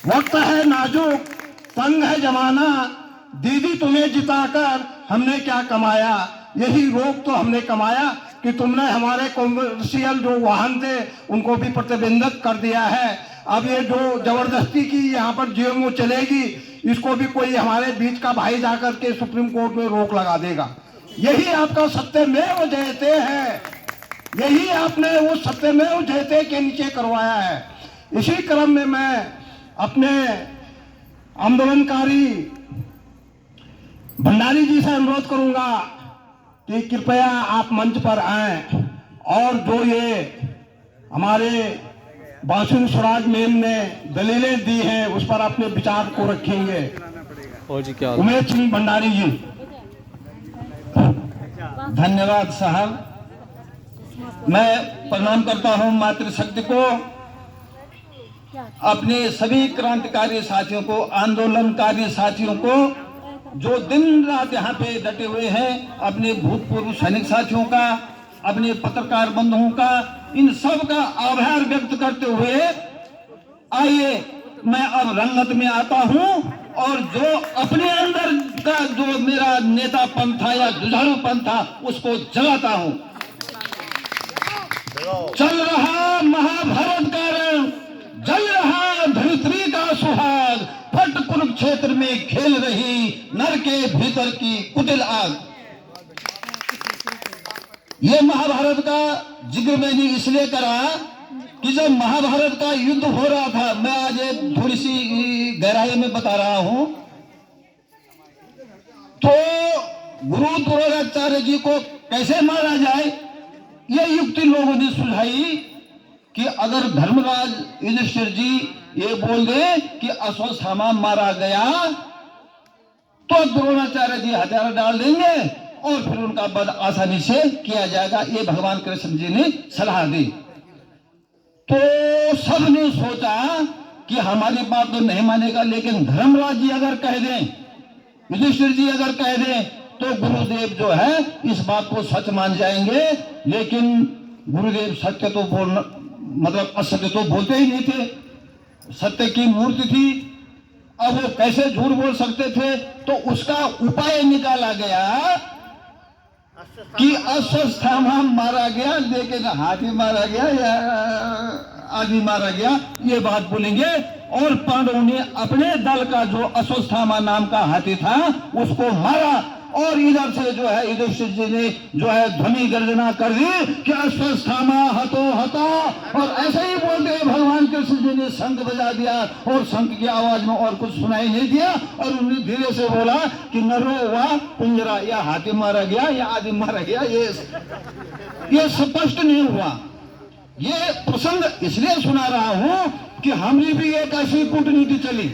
वक्त है नाजुक, तंग है जमाना, दीदी तुम्हें जिताकर हमने क्या कमाया। यही रोग तो हमने कमाया कि तुमने हमारे कॉमर्शियल जो वाहन थे उनको भी प्रतिबंधित कर दिया है। अब ये जो जबरदस्ती की यहाँ पर जीएमओ चलेगी, इसको भी कोई हमारे बीच का भाई जाकर के सुप्रीम कोर्ट में रोक लगा देगा। यही आपका सत्यमेव जयते है, यही आपने वो सत्यमेव जयते के नीचे करवाया है। इसी क्रम में मैं अपने आंदोलनकारी भंडारी जी से अनुरोध करूंगा कि कृपया आप मंच पर आएं और जो ये हमारे बासुन स्वराज मैम ने दलीलें दी हैं उस पर अपने विचार को रखेंगे। और जी क्या उमेश सिंह भंडारी जी। धन्यवाद साहब। मैं प्रणाम करता हूं मातृशक्ति को, अपने सभी क्रांतिकारी साथियों को, आंदोलनकारी साथियों को जो दिन रात यहाँ पे डटे हुए हैं, अपने भूतपूर्व सैनिक साथियों का, अपने पत्रकार बंधुओं का, इन सब का आभार व्यक्त करते हुए आइए मैं अब रंगत में आता हूं और जो अपने अंदर का जो मेरा नेतापन था या जुझारूपन था उसको जगाता हूं। चल रहा महाभारत का रण, जल रहा धरित्री का सुहाग, फट कुरुक्षेत्र में खेल रही नर के भीतर की कुटिल आग। ये महाभारत का जिक्र मैंने इसलिए करा कि जब महाभारत का युद्ध हो रहा था, मैं आज एक थोड़ी सी गहराई में बता रहा हूं, तो गुरु द्रोणाचार्य जी को कैसे मारा जाए, यह युक्ति लोगों ने सुझाई कि अगर धर्मराज युधिष्ठिर जी ये बोल दे कि अश्वत्थामा मारा गया तो द्रोणाचार्य जी हथियार डाल देंगे और फिर उनका वध आसानी से किया जाएगा। ये भगवान कृष्ण जी ने सलाह दी। तो सबने सोचा कि हमारी बात तो नहीं मानेगा, लेकिन धर्मराज जी अगर कह दें, युधिष्ठिर जी अगर कह दें तो गुरुदेव जो है इस बात को सच मान जाएंगे। लेकिन गुरुदेव सत्य तो बोलना मतलब असत्य तो बोलते ही नहीं थे, सत्य की मूर्ति थी। अब वो कैसे झूठ बोल सकते थे? तो उसका उपाय निकाला गया कि अश्वत्थामा मारा गया, लेकिन हाथी मारा गया या आदमी मारा गया, ये बात बोलेंगे। और पांडवों ने अपने दल का जो अश्वत्थामा नाम का हाथी था उसको मारा और इधर से जो है युधिष्ठिर जी ने जो है ध्वनि गर्जना कर दी कि अश्वत्थामा हतो हता, और ऐसे ही बोलते हुए भगवान कृष्ण जी ने शंख बजा दिया और शंख की आवाज में और कुछ सुनाई नहीं दिया और उन्होंने धीरे से बोला कि नरो वा पिंजरा, या हाथी मारा गया या आदमी मारा गया, ये स्पष्ट नहीं हुआ। ये प्रसंग इसलिए सुना रहा हूं कि हमने भी एक ऐसी कूटनीति चली,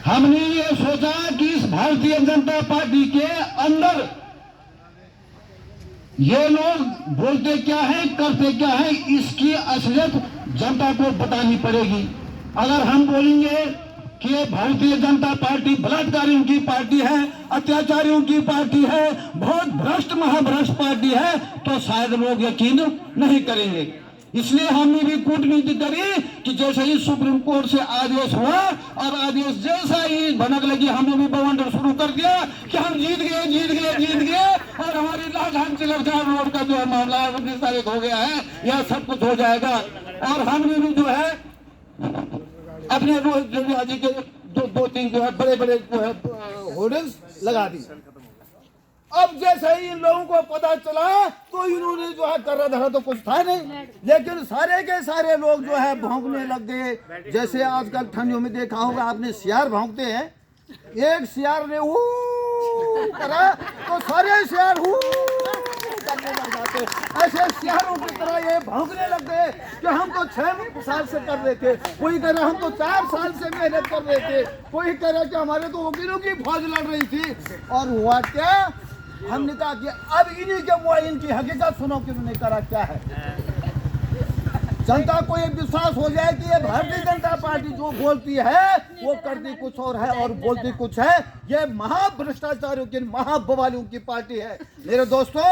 हमने ये सोचा कि इस भारतीय जनता पार्टी के अंदर ये लोग बोलते क्या है करते क्या है, इसकी असलियत जनता को बतानी पड़ेगी। अगर हम बोलेंगे कि भारतीय जनता पार्टी बलात्कारियों की पार्टी है, अत्याचारियों की पार्टी है, बहुत भ्रष्ट महाभ्रष्ट पार्टी है, तो शायद लोग यकीन नहीं करेंगे। इसलिए हमने भी कूटनीति करी कि जैसे ही सुप्रीम कोर्ट से आदेश हुआ और आदेश जैसा ही भनक लगी, हमने भी बवंडर शुरू कर दिया कि हम जीत गए और हमारी राजधानी तिलकधाम रोड का जो है मामला 19 तारीख हो गया है, यह सब कुछ हो जाएगा। और हमने भी जो है अपने रोहित जी के दो तीन जो है बड़े बड़े जो है होर्डिंग्स लगा दी। अब जैसे ही इन लोगों को पता चला तो इन्होंने जो है कर रहा तो कुछ था नहीं, लेकिन सारे के सारे लोग जो है भौंकने लग गए। जैसे आजकल ठंडियों में देखा होगा आपने, सियार भौंकते हैं, एक सियार ने हू करा तो सारे सियार हू करने लग जाते। ऐसे सियारों की तरह ये भौंकने लग गए कि हम तो 6 साल से कर रहे थे, कोई कह रहा हम तो 4 साल से मेहनत कर रहे थे, कोई कह रहा कि हमारे तो वकीलों की फौज लड़ रही थी। और हुआ क्या, हमने कहा कि अब इन्हीं के मुआ इनकी हकीकत सुनो कि उन्होंने करा क्या है। जनता को ये विश्वास हो जाए कि ये भारतीय जनता पार्टी जो बोलती है वो करती कुछ और है और बोलती कुछ है। ये महाभ्रष्टाचारियों की, महाबवालियों की पार्टी है। मेरे दोस्तों,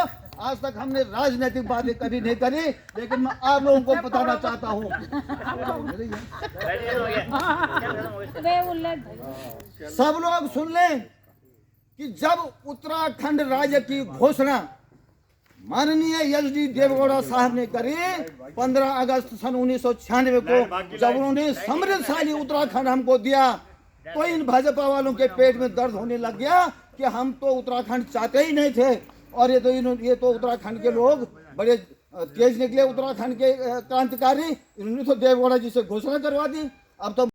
आज तक हमने राजनीतिक बातें कभी नहीं करी, लेकिन मैं आप लोगों को बताना चाहता हूँ सब लोग सुन लें कि जब उत्तराखंड राज्य की घोषणा माननीय एच.डी. देवेगौड़ा साहब ने करी 15 अगस्त सन 1996 को, जब उन्होंने समृद्धशाली उत्तराखंड हमको दिया, तो इन भाजपा वालों के पेट में दर्द होने लग गया कि हम तो उत्तराखंड चाहते ही नहीं थे, और ये तो उत्तराखंड के लोग बड़े तेज निकले, उत्तराखंड के क्रांतिकारी, इन्होंने तो देवेगौड़ा जी से घोषणा करवा दी। अब तो